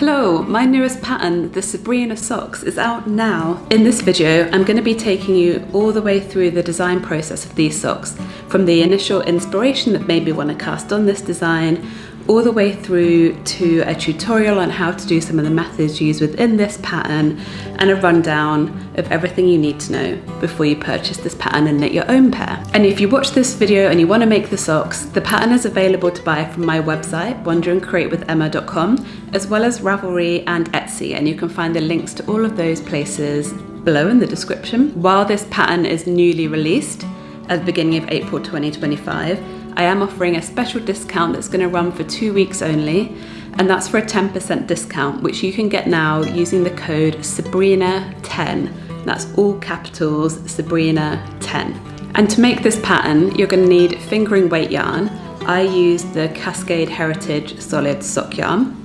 Hello, my newest pattern, the Sabrina Socks, is out now. In this video, I'm going to be taking you all the way through the design process of these socks, from the initial inspiration that made me want to cast on this design, all the way through to a tutorial on how to do some of the methods used within this pattern, and a rundown of everything you need to know before you purchase this pattern and knit your own pair. And if you watch this video and you want to make the socks, the pattern is available to buy from my website, wanderingcreatewithemma.com, as well as Ravelry and Etsy, and you can find the links to all of those places below in the description. While this pattern is newly released at the beginning of April 2025, I am offering a special discount that's going to run for 2 weeks only, and that's for a 10% discount, which you can get now using the code Sabrina10. That's all capitals, Sabrina10. And to make this pattern, you're going to need fingering weight yarn. I used the Cascade Heritage Solid Sock Yarn.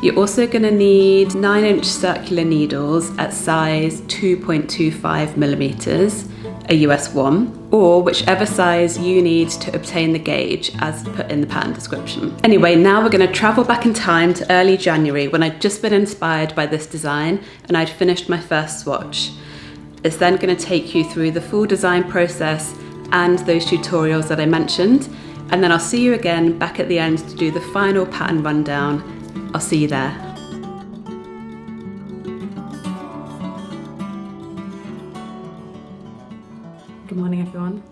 You're also going to need 9-inch circular needles at size 2.25 millimeters, a US 1, or whichever size you need to obtain the gauge as put in the pattern description. Anyway, now we're going to travel back in time to early January when I'd just been inspired by this design and I'd finished my first swatch. It's then going to take you through the full design process and those tutorials that I mentioned, and then I'll see you again back at the end to do the final pattern rundown. I'll see you there. Good morning everyone.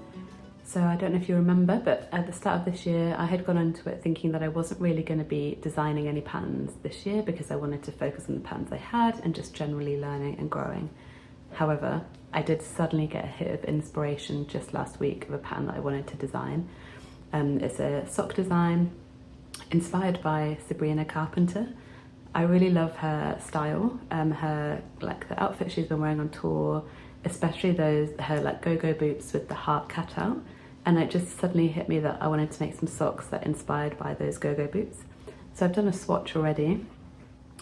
So I don't know if you remember, but at the start of this year I had gone into it thinking that I wasn't really going to be designing any patterns this year because I wanted to focus on the patterns I had and just generally learning and growing. However, I did suddenly get a hit of inspiration just last week of a pattern that I wanted to design. It's a sock design inspired by Sabrina Carpenter. I really love her style, the outfit she's been wearing on tour, especially her go-go boots with the heart cutout, and it just suddenly hit me that I wanted to make some socks that are inspired by those go-go boots. So I've done a swatch already,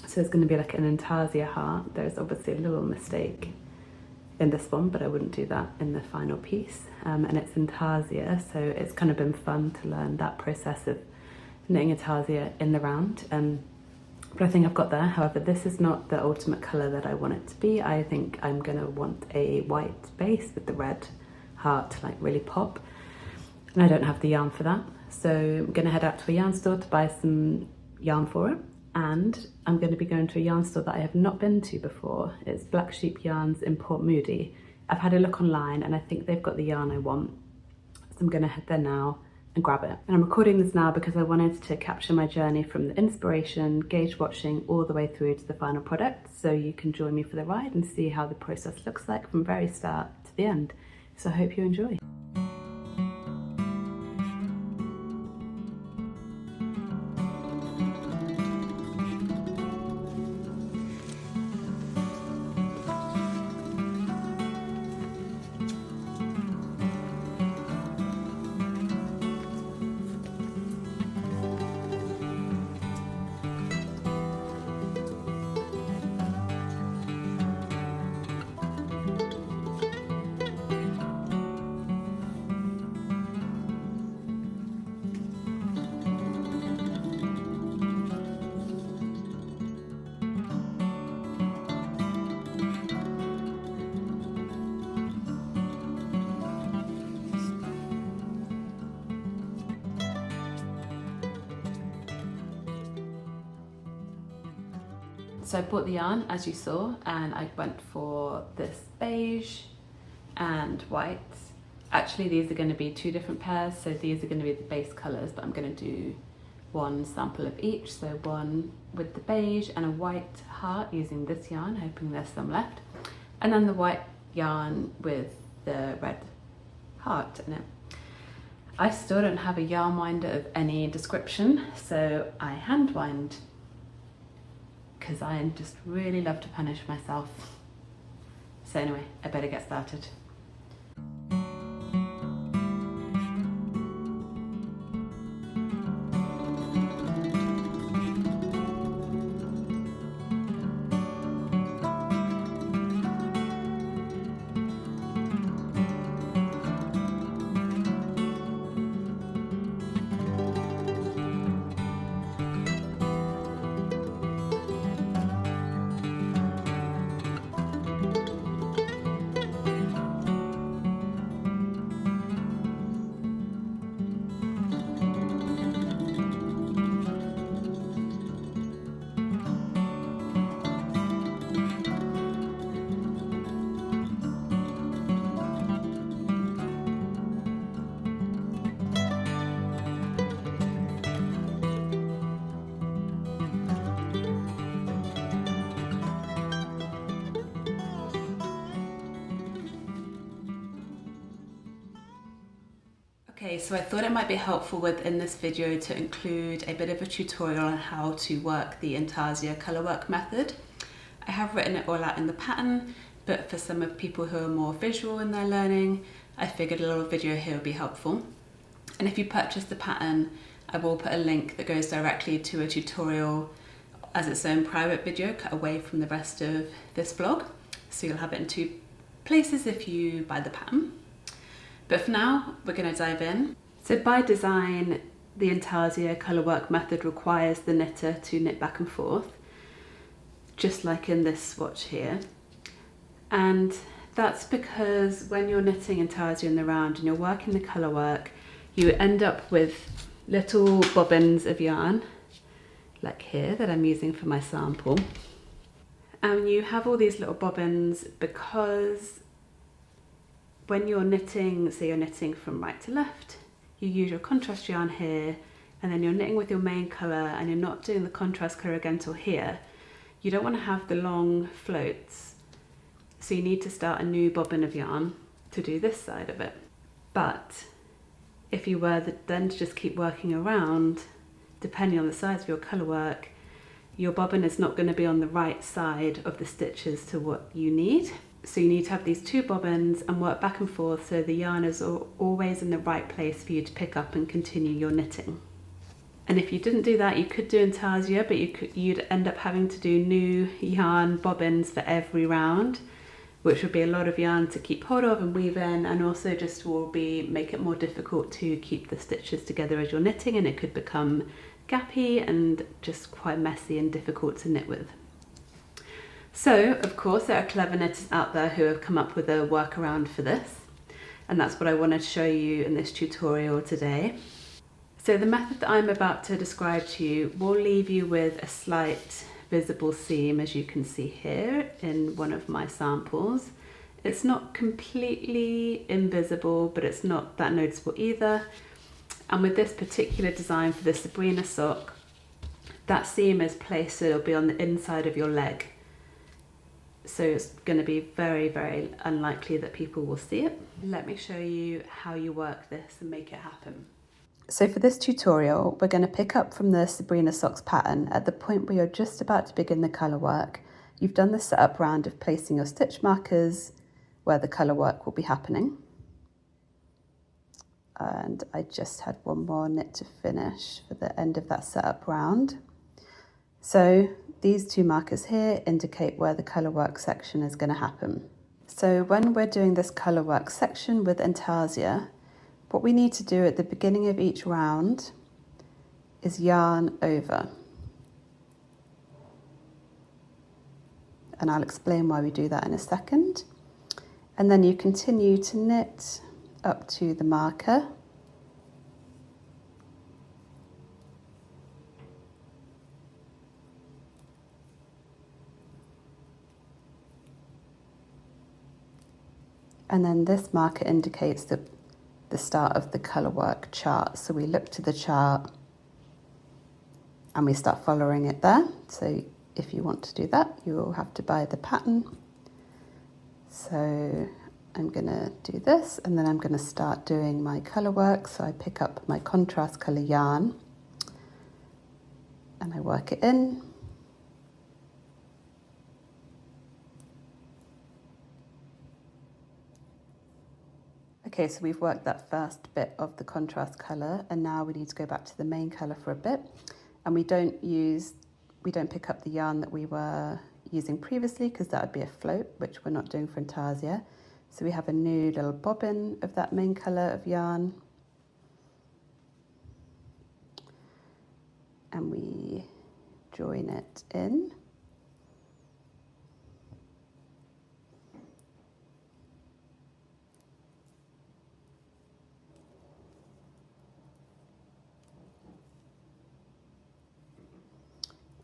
so it's going to be like an Intarsia heart. There's obviously a little mistake in this one, but I wouldn't do that in the final piece, and it's Intarsia, so it's kind of been fun to learn that process of knitting Intarsia in the round. But I think I've got there. However, this is not the ultimate colour that I want it to be. I think I'm going to want a white base with the red heart to like really pop, and I don't have the yarn for that. So I'm going to head out to a yarn store to buy some yarn for it, and I'm going to be going to a yarn store that I have not been to before. It's Black Sheep Yarns in Port Moody. I've had a look online and I think they've got the yarn I want, so I'm going to head there now and grab it. And I'm recording this now because I wanted to capture my journey from the inspiration, gauge watching, all the way through to the final product, so you can join me for the ride and see how the process looks like from very start to the end. So I hope you enjoy. So I bought the yarn, as you saw, and I went for this beige and white. Actually, these are going to be two different pairs, so these are going to be the base colours, but I'm going to do one sample of each. So one with the beige and a white heart using this yarn, hoping there's some left, and then the white yarn with the red heart in it. I still don't have a yarn winder of any description, so I hand wind, because I just really love to punish myself. So anyway, I better get started. Okay, so I thought it might be helpful within this video to include a bit of a tutorial on how to work the Intarsia colourwork method. I have written it all out in the pattern, but for some of people who are more visual in their learning, I figured a little video here would be helpful. And if you purchase the pattern, I will put a link that goes directly to a tutorial as its own private video cut away from the rest of this vlog. So you'll have it in two places if you buy the pattern. But for now, we're going to dive in. So by design, the Intarsia colourwork method requires the knitter to knit back and forth, just like in this swatch here. And that's because when you're knitting Intarsia in the round and you're working the colourwork, you end up with little bobbins of yarn, like here, that I'm using for my sample. And you have all these little bobbins because when you're knitting, say you're knitting from right to left, you use your contrast yarn here, and then you're knitting with your main colour and you're not doing the contrast colour again till here. You don't want to have the long floats, so you need to start a new bobbin of yarn to do this side of it. But if you were then to just keep working around, depending on the size of your colourwork, your bobbin is not going to be on the right side of the stitches to what you need. So you need to have these two bobbins and work back and forth so the yarn is always in the right place for you to pick up and continue your knitting. And if you didn't do that, you could do Intarsia, but you'd end up having to do new yarn bobbins for every round, which would be a lot of yarn to keep hold of and weave in, and also just will make it more difficult to keep the stitches together as you're knitting, and it could become gappy and just quite messy and difficult to knit with. So, of course, there are clever knitters out there who have come up with a workaround for this, and that's what I wanted to show you in this tutorial today. So the method that I'm about to describe to you will leave you with a slight visible seam, as you can see here in one of my samples. It's not completely invisible, but it's not that noticeable either. And with this particular design for the Sabrina sock, that seam is placed so it'll be on the inside of your leg. So it's going to be very, very unlikely that people will see it. Let me show you how you work this and make it happen. So for this tutorial, we're going to pick up from the Sabrina Socks pattern at the point where you're just about to begin the colour work. You've done the setup round of placing your stitch markers where the colour work will be happening. And I just had one more knit to finish for the end of that setup round. So these two markers here indicate where the colour work section is going to happen. So when we're doing this colour work section with Intarsia, what we need to do at the beginning of each round is yarn over. And I'll explain why we do that in a second. And then you continue to knit up to the marker. And then this marker indicates the start of the colourwork chart. So we look to the chart and we start following it there. So if you want to do that, you will have to buy the pattern. So I'm going to do this, and then I'm going to start doing my colourwork. So I pick up my contrast colour yarn and I work it in. Okay, so we've worked that first bit of the contrast colour, and now we need to go back to the main colour for a bit. And we don't pick up the yarn that we were using previously, because that would be a float, which we're not doing for Intarsia. So we have a new little bobbin of that main colour of yarn. And we join it in.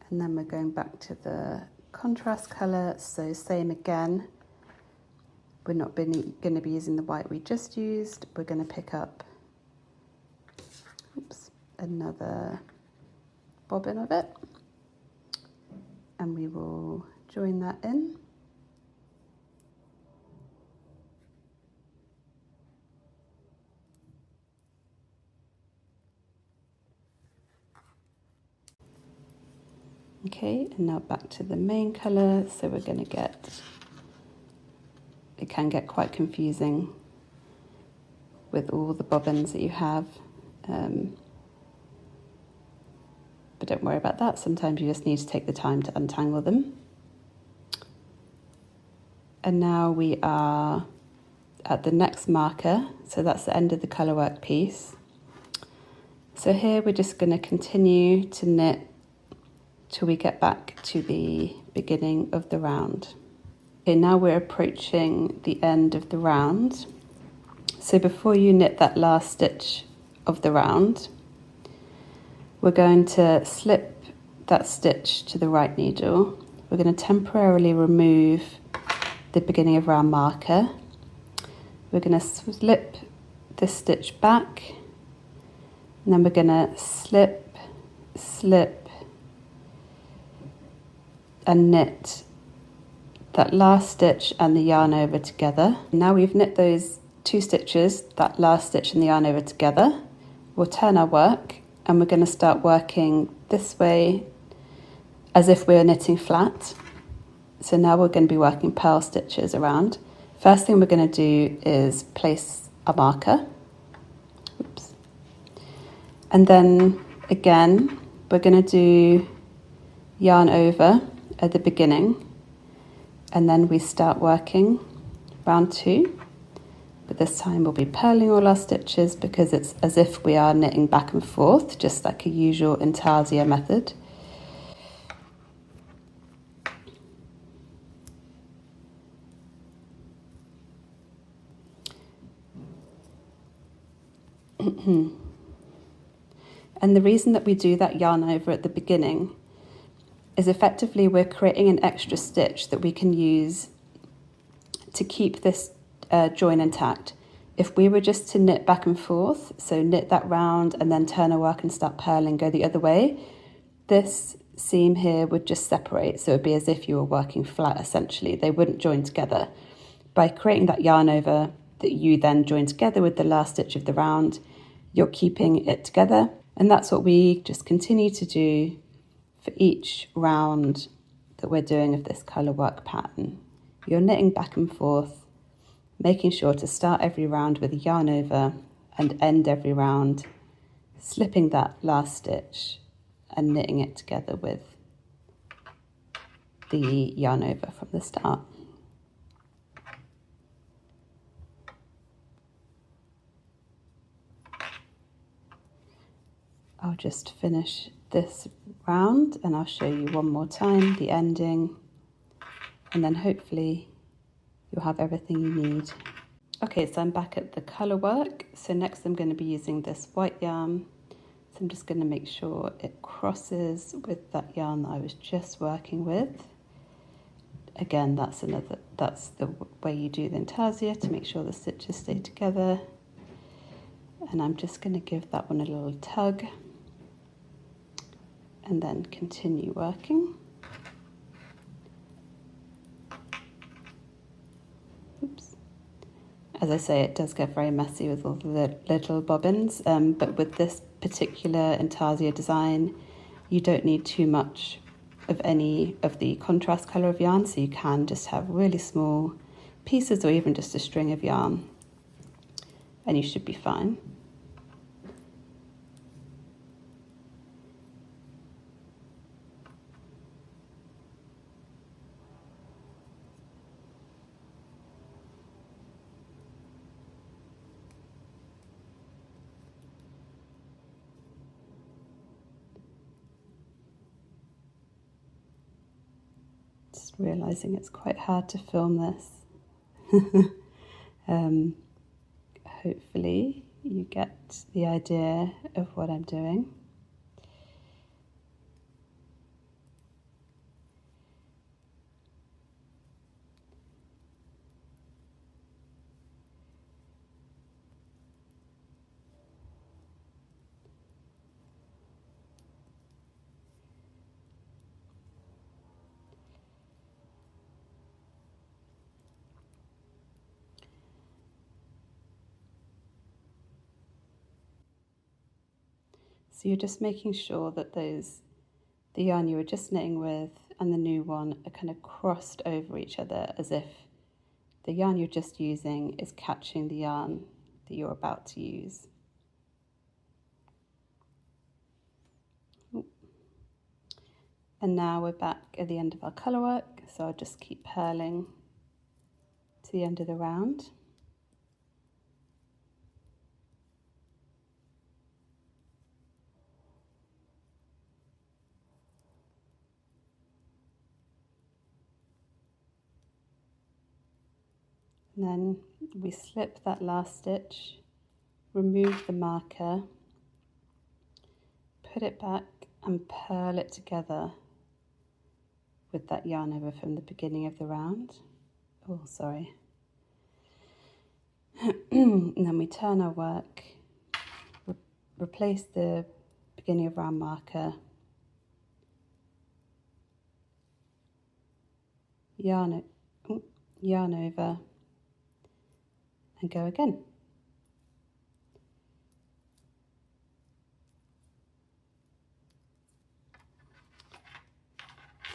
And then we're going back to the contrast colour, so same again. We're not going to be using the white we just used. We're going to pick up another bobbin of it, and we will join that in. Okay, and now back to the main colour. So we're going to get, it can get quite confusing with all the bobbins that you have. But don't worry about that. Sometimes you just need to take the time to untangle them. And now we are at the next marker. So that's the end of the colourwork piece. So here we're just going to continue to knit till we get back to the beginning of the round. Okay, now we're approaching the end of the round. So before you knit that last stitch of the round, we're going to slip that stitch to the right needle. We're going to temporarily remove the beginning of round marker. We're going to slip this stitch back, and then we're going to slip, slip, and knit that last stitch and the yarn over together. Now we've knit those 2 stitches, that last stitch and the yarn over together, we'll turn our work and we're going to start working this way as if we're knitting flat. So now we're going to be working purl stitches around. First thing we're going to do is place a marker. Oops. And then again, we're going to do yarn over at the beginning, and then we start working round 2. But this time we'll be purling all our stitches because it's as if we are knitting back and forth, just like a usual Intarsia method. And the reason that we do that yarn over at the beginning is effectively we're creating an extra stitch that we can use to keep this join intact. If we were just to knit back and forth, so knit that round and then turn our work and start purling, go the other way, this seam here would just separate. So it would be as if you were working flat essentially. They wouldn't join together. By creating that yarn over that you then join together with the last stitch of the round, you're keeping it together. And that's what we just continue to do for each round that we're doing of this colour work pattern. You're knitting back and forth, making sure to start every round with a yarn over and end every round slipping that last stitch and knitting it together with the yarn over from the start. I'll just finish this round and I'll show you one more time the ending, and then hopefully you'll have everything you need. Okay, so I'm back at the colour work. So next I'm going to be using this white yarn. So I'm just going to make sure it crosses with that yarn that I was just working with. Again, that's the way you do the Intarsia to make sure the stitches stay together. And I'm just going to give that one a little tug and then continue working. Oops. As I say, it does get very messy with all the little bobbins, but with this particular Intarsia design, you don't need too much of any of the contrast colour of yarn, so you can just have really small pieces or even just a string of yarn, and you should be fine. Just realising it's quite hard to film this. Hopefully you get the idea of what I'm doing. So you're just making sure that the the yarn you were just knitting with and the new one are kind of crossed over each other, as if the yarn you're just using is catching the yarn that you're about to use. And now we're back at the end of our colour work, so I'll just keep purling to the end of the round. And then we slip that last stitch, remove the marker, put it back and purl it together with that yarn over from the beginning of the round. Oh, sorry. And then we turn our work, replace the beginning of round marker, yarn over, and go again.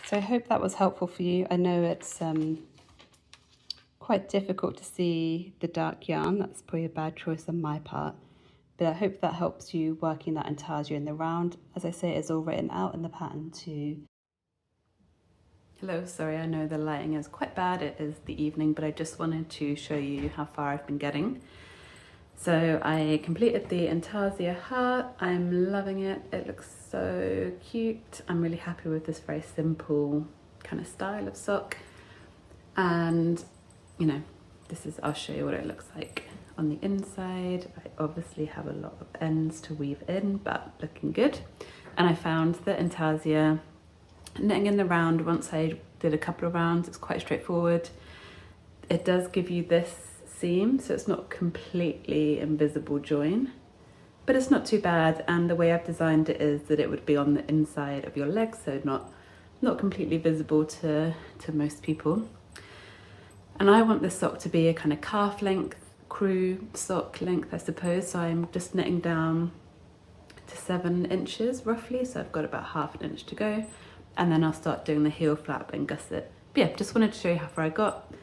So I hope that was helpful for you. I know it's quite difficult to see the dark yarn. That's probably a bad choice on my part, but I hope that helps you working that intarsia in the round. As I say, it's all written out in the pattern too. Hello, sorry, I know the lighting is quite bad. It is the evening, but I just wanted to show you how far I've been getting. So I completed the Intarsia heart. I'm loving it. It looks so cute. I'm really happy with this very simple kind of style of sock. And, you know, I'll show you what it looks like on the inside. I obviously have a lot of ends to weave in, but looking good. And I found that Intarsia knitting in the round, once I did a couple of rounds, it's quite straightforward. It does give you this seam, so it's not completely invisible join, but it's not too bad. And the way I've designed it is that it would be on the inside of your legs, so not completely visible to most people. And I want this sock to be a kind of calf length, crew sock length, I suppose. So I'm just knitting down to 7 inches roughly, so I've got about ½ an inch to go, and then I'll start doing the heel flap and gusset. But yeah, just wanted to show you how far I got.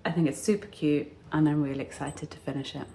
I think it's super cute and I'm really excited to finish it.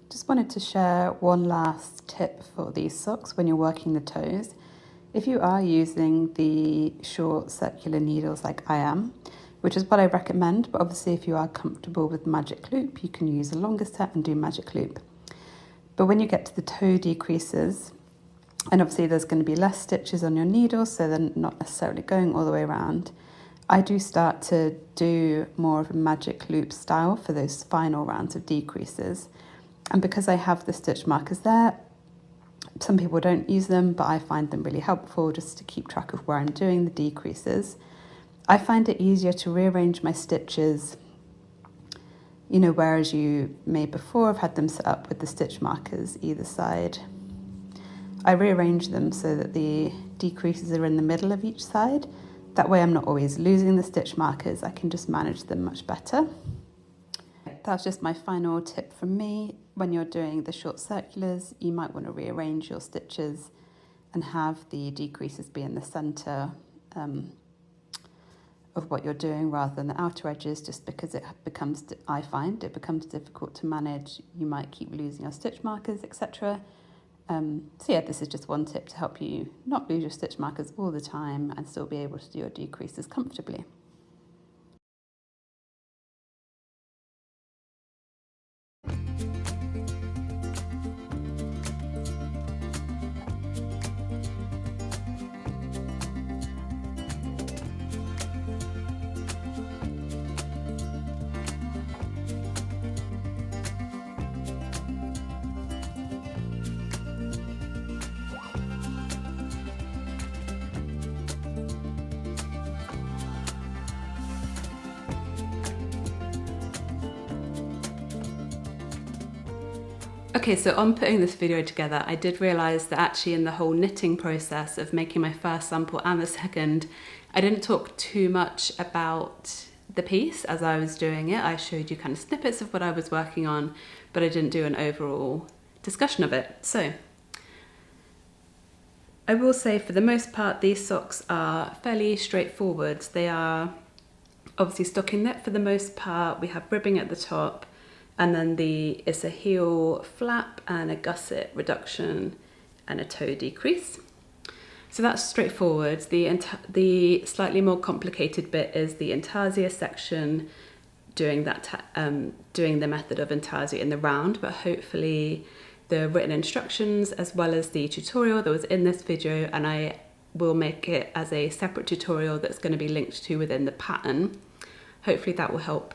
Just wanted to share one last tip for these socks when you're working the toes. If you are using the short circular needles like I am, which is what I recommend, but obviously if you are comfortable with magic loop, you can use a longer set and do magic loop. But when you get to the toe decreases, and obviously there's going to be less stitches on your needle, so they're not necessarily going all the way around, I do start to do more of a magic loop style for those final rounds of decreases. And because I have the stitch markers there, some people don't use them, but I find them really helpful just to keep track of where I'm doing the decreases. I find it easier to rearrange my stitches, you know, whereas you may before have had them set up with the stitch markers either side. I rearrange them so that the decreases are in the middle of each side. That way I'm not always losing the stitch markers, I can just manage them much better. That's just my final tip from me. When you're doing the short circulars, you might want to rearrange your stitches and have the decreases be in the center of what you're doing rather than the outer edges, just because I find it becomes difficult to manage. You might keep losing your stitch markers, etc. So yeah, this is just one tip to help you not lose your stitch markers all the time and still be able to do your decreases comfortably. Okay, so on putting this video together, I did realise that actually in the whole knitting process of making my first sample and the second, I didn't talk too much about the piece as I was doing it. I showed you kind of snippets of what I was working on, but I didn't do an overall discussion of it. So I will say for the most part, these socks are fairly straightforward. They are obviously stocking knit for the most part. We have ribbing at the top, and then it's a heel flap and a gusset reduction and a toe decrease. So that's straightforward. The slightly more complicated bit is the Intarsia section, doing the method of Intarsia in the round, but hopefully the written instructions as well as the tutorial that was in this video, and I will make it as a separate tutorial that's going to be linked to within the pattern. Hopefully that will help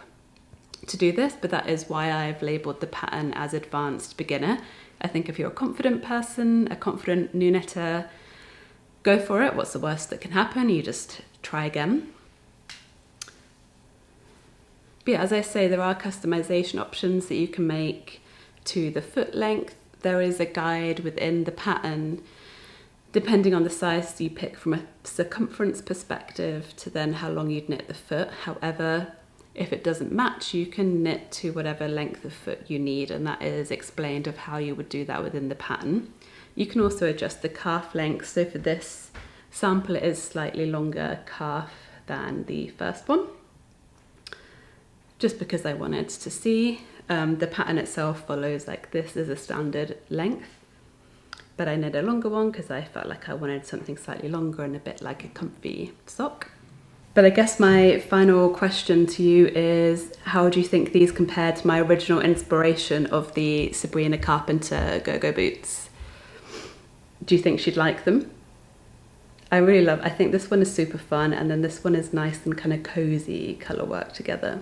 to do this, but that is why I've labelled the pattern as advanced beginner. I think if you're a confident person, a confident new knitter, go for it. What's the worst that can happen? You just try again. But yeah, as I say, there are customization options that you can make to the foot length. There is a guide within the pattern, depending on the size you pick from a circumference perspective to then how long you'd knit the foot. However, if it doesn't match, you can knit to whatever length of foot you need, and that is explained of how you would do that within the pattern. You can also adjust the calf length. So for this sample, it is slightly longer calf than the first one, just because I wanted to see. The pattern itself follows like this as a standard length, but I knit a longer one because I felt like I wanted something slightly longer and a bit like a comfy sock. But I guess my final question to you is, how do you think these compare to my original inspiration of the Sabrina Carpenter go-go boots? Do you think she'd like them? I think this one is super fun, and then this one is nice and kind of cozy colour work together.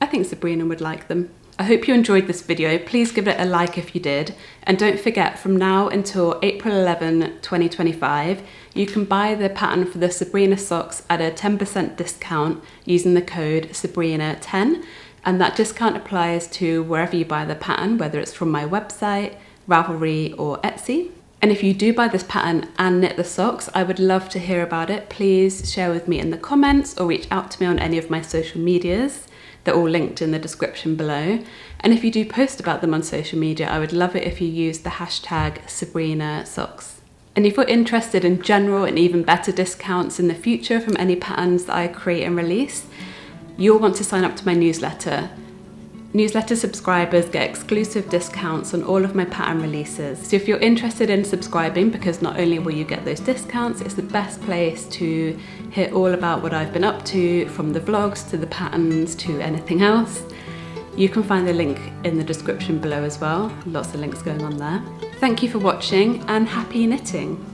I think Sabrina would like them. I hope you enjoyed this video. Please give it a like if you did. And don't forget, from now until April 11, 2025, you can buy the pattern for the Sabrina socks at a 10% discount using the code Sabrina10. And that discount applies to wherever you buy the pattern, whether it's from my website, Ravelry or Etsy. And if you do buy this pattern and knit the socks, I would love to hear about it. Please share with me in the comments or reach out to me on any of my social medias. They're all linked in the description below. And if you do post about them on social media, I would love it if you use the hashtag Sabrina Socks. And if you're interested in general and even better discounts in the future from any patterns that I create and release, you'll want to sign up to my newsletter. Newsletter subscribers get exclusive discounts on all of my pattern releases. So if you're interested in subscribing, because not only will you get those discounts, it's the best place to hear all about what I've been up to, from the vlogs to the patterns to anything else. You can find the link in the description below as well. Lots of links going on there. Thank you for watching and happy knitting!